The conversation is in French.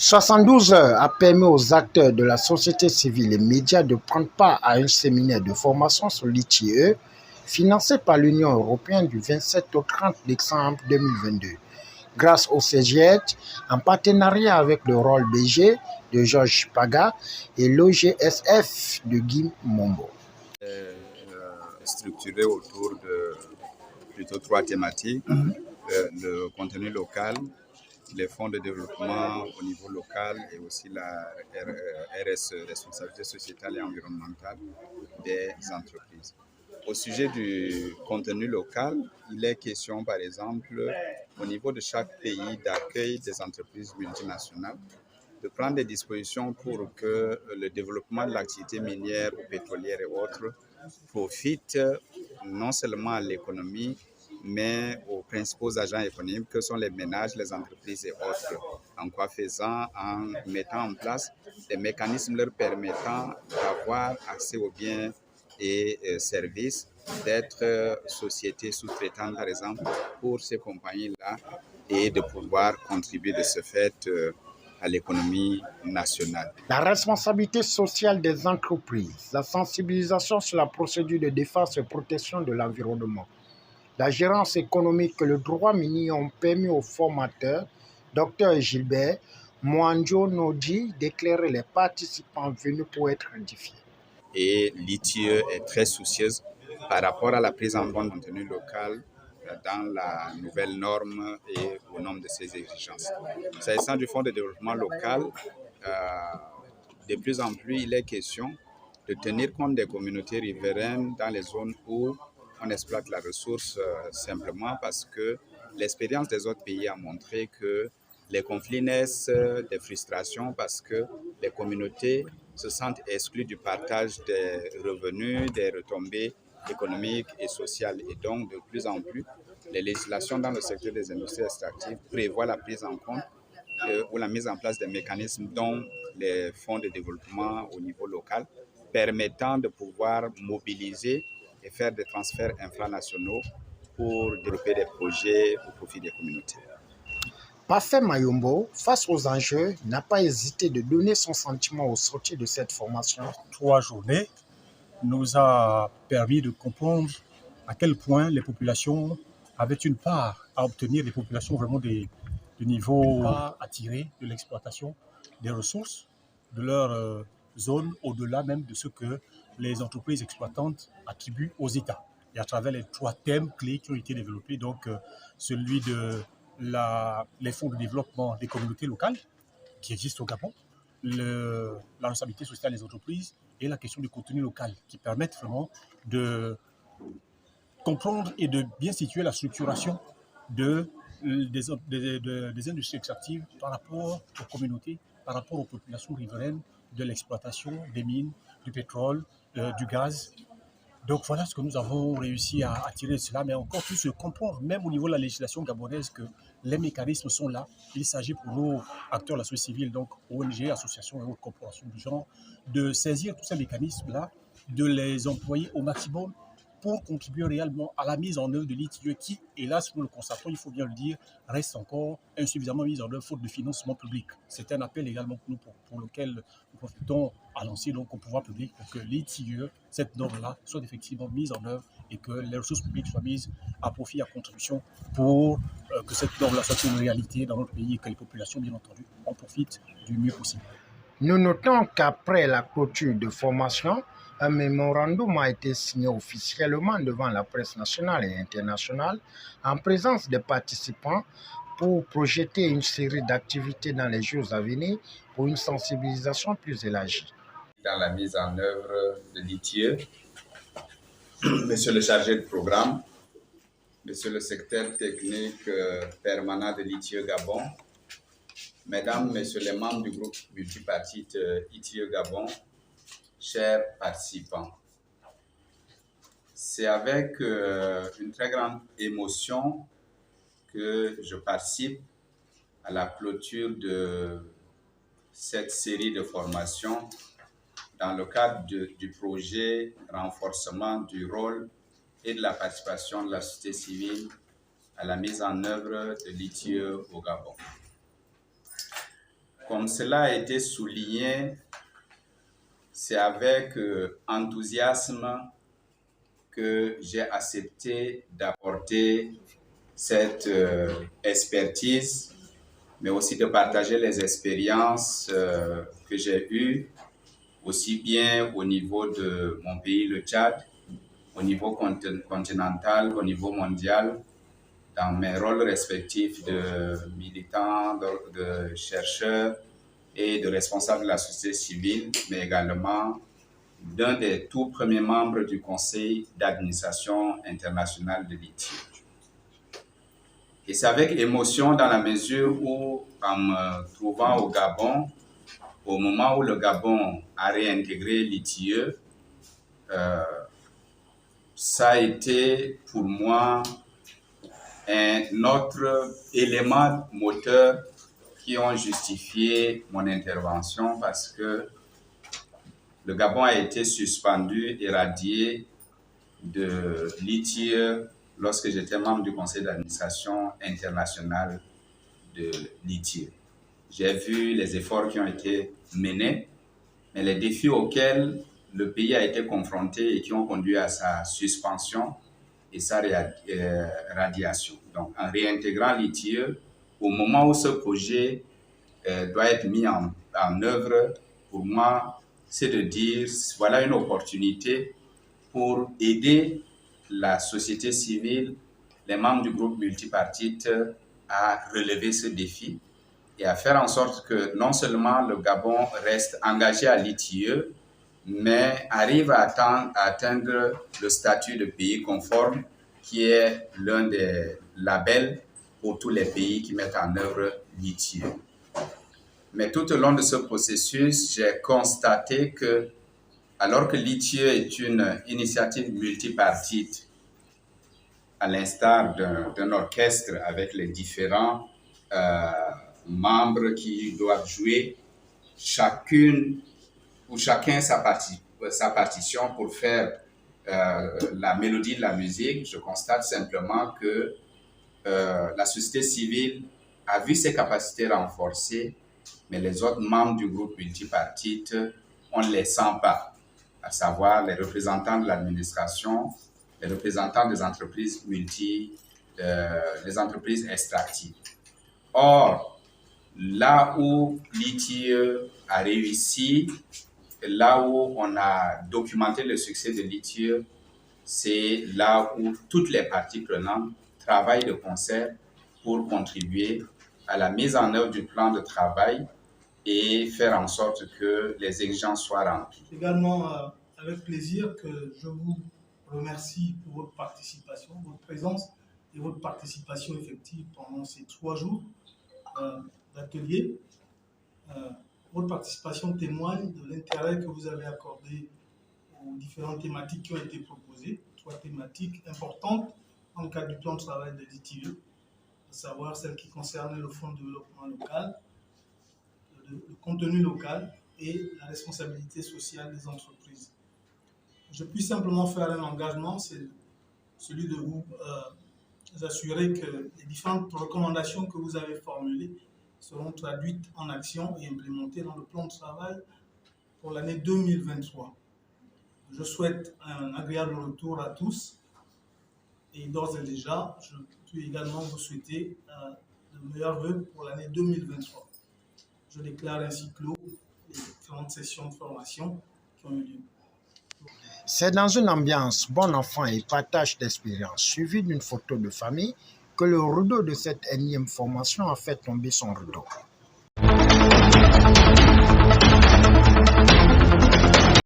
72 heures a permis aux acteurs de la société civile et médias de prendre part à un séminaire de formation sur l'ITIE financé par l'Union européenne du 27 au 30 décembre 2022, grâce au CGET, en partenariat avec le rôle BG de Georges Paga et l'OGSF de Guy Mombo. Structuré autour de plutôt trois thématiques, le contenu local, les fonds de développement au niveau local et aussi la RSE, responsabilité sociétale et environnementale des entreprises. Au sujet du contenu local, il est question par exemple au niveau de chaque pays d'accueil des entreprises multinationales de prendre des dispositions pour que le développement de l'activité minière ou pétrolière et autres profite non seulement à l'économie, mais aux principaux agents économiques que sont les ménages, les entreprises et autres. En quoi faisant? En mettant en place des mécanismes leur permettant d'avoir accès aux biens et services, d'être sociétés sous-traitantes par exemple pour ces compagnies-là et de pouvoir contribuer de ce fait à l'économie nationale. La responsabilité sociale des entreprises, la sensibilisation sur la procédure de défense et protection de l'environnement, la gérance économique et le droit minier ont permis aux formateurs, Dr Gilbert Mwanjo Nodi, d'éclairer les participants venus pour être édifiés. Et l'ITIE est très soucieuse par rapport à la prise en compte du contenu local dans la nouvelle norme et au nombre de ses exigences. S'agissant du Fonds de développement local, de plus en plus, il est question de tenir compte des communautés riveraines dans les zones où on exploite la ressource simplement parce que l'expérience des autres pays a montré que les conflits naissent des frustrations parce que les communautés se sentent exclues du partage des revenus, des retombées économiques et sociales. Et donc, de plus en plus, les législations dans le secteur des industries extractives prévoient la prise en compte ou la mise en place des mécanismes dont les fonds de développement au niveau local permettant de pouvoir mobiliser et faire des transferts infranationaux pour développer des projets au profit des communautés. Parfait Mayombo, face aux enjeux, n'a pas hésité de donner son sentiment au sortir de cette formation. 3 journées nous a permis de comprendre à quel point les populations avaient une part à obtenir, des populations vraiment du niveau à tirer de l'exploitation des ressources de leur zone, au-delà même de ce que les entreprises exploitantes attribuent aux États. Et à travers les 3 thèmes clés qui ont été développés, donc celui de les fonds de développement des communautés locales qui existent au Gabon, la responsabilité sociale des entreprises et la question du contenu local qui permettent vraiment de comprendre et de bien situer la structuration des industries extractives par rapport aux communautés, par rapport aux populations riveraines de l'exploitation des mines, du pétrole, du gaz. Donc voilà ce que nous avons réussi à tirer de cela, mais encore plus se comprendre, même au niveau de la législation gabonaise, que les mécanismes sont là. Il s'agit pour nous, acteurs de la société civile, donc ONG, associations et autres corporations du genre, de saisir tous ces mécanismes-là, de les employer au maximum pour contribuer réellement à la mise en œuvre de l'ITIE qui, hélas, nous le constatons, il faut bien le dire, reste encore insuffisamment mise en œuvre faute de financement public. C'est un appel également pour nous pour lequel nous profitons à lancer donc au pouvoir public pour que l'ITIE, cette norme-là, soit effectivement mise en œuvre et que les ressources publiques soient mises à profit, à contribution pour que cette norme-là soit une réalité dans notre pays et que les populations, bien entendu, en profitent du mieux possible. Nous notons qu'après la clôture de formation, un mémorandum a été signé officiellement devant la presse nationale et internationale en présence des participants pour projeter une série d'activités dans les jours à venir pour une sensibilisation plus élargie. Dans la mise en œuvre de l'ITIE, Monsieur le chargé de programme, Monsieur le secrétaire technique permanent de l'ITIE Gabon, Mesdames, Messieurs les membres du groupe multipartite ITIE Gabon, chers participants, c'est avec une très grande émotion que je participe à la clôture de cette série de formations dans le cadre du projet renforcement du rôle et de la participation de la société civile à la mise en œuvre de l'ITIE au Gabon. comme cela a été souligné, c'est avec enthousiasme que j'ai accepté d'apporter cette expertise, mais aussi de partager les expériences que j'ai eues, aussi bien au niveau de mon pays, le Tchad, au niveau continental, au niveau mondial, dans mes rôles respectifs de militant, de chercheur et de responsable de la société civile, mais également d'un des tout premiers membres du Conseil d'administration internationale de l'ITIE. Et c'est avec émotion dans la mesure où, en me trouvant au Gabon, au moment où le Gabon a réintégré l'ITIE, ça a été pour moi un autre élément moteur qui ont justifié mon intervention parce que le Gabon a été suspendu et radié de l'ITIE lorsque j'étais membre du conseil d'administration international de l'ITIE. J'ai vu les efforts qui ont été menés, mais les défis auxquels le pays a été confronté et qui ont conduit à sa suspension et sa radiation. Donc, en réintégrant l'ITIE, au moment où ce projet doit être mis en œuvre, pour moi, c'est de dire, voilà une opportunité pour aider la société civile, les membres du groupe multipartite à relever ce défi et à faire en sorte que non seulement le Gabon reste engagé à l'ITIE, mais arrive à atteindre le statut de pays conforme qui est l'un des labels pour tous les pays qui mettent en œuvre l'ITIE. Mais tout au long de ce processus, j'ai constaté que, alors que l'ITIE est une initiative multipartite, à l'instar d'un orchestre avec les différents membres qui doivent jouer, chacun sa partition pour faire la mélodie de la musique, je constate simplement que la société civile a vu ses capacités renforcées, mais les autres membres du groupe multipartite, on ne les sent pas, à savoir les représentants de l'administration, les représentants des entreprises les entreprises extractives. Or, là où l'ITIE a réussi, là où on a documenté le succès de l'ITIE, c'est là où toutes les parties prenantes travaillent de concert pour contribuer à la mise en œuvre du plan de travail et faire en sorte que les exigences soient remplies. Également, avec plaisir que je vous remercie pour votre participation, votre présence et votre participation effective pendant ces 3 jours d'atelier. Votre participation témoigne de l'intérêt que vous avez accordé aux différentes thématiques qui ont été proposées, 3 thématiques importantes dans le cadre du plan de travail de l'ITIE, à savoir celles qui concernent le fonds de développement local, le contenu local et la responsabilité sociale des entreprises. Je puis simplement faire un engagement, c'est celui de vous assurer que les différentes recommandations que vous avez formulées seront traduites en action et implémentées dans le plan de travail pour l'année 2023. Je souhaite un agréable retour à tous et d'ores et déjà, je puis également vous souhaiter de meilleurs vœux pour l'année 2023. Je déclare ainsi clos les différentes sessions de formation qui ont eu lieu. C'est dans une ambiance bon enfant et partage d'expérience, suivi d'une photo de famille, que le rideau de cette énième formation a fait tomber son rideau.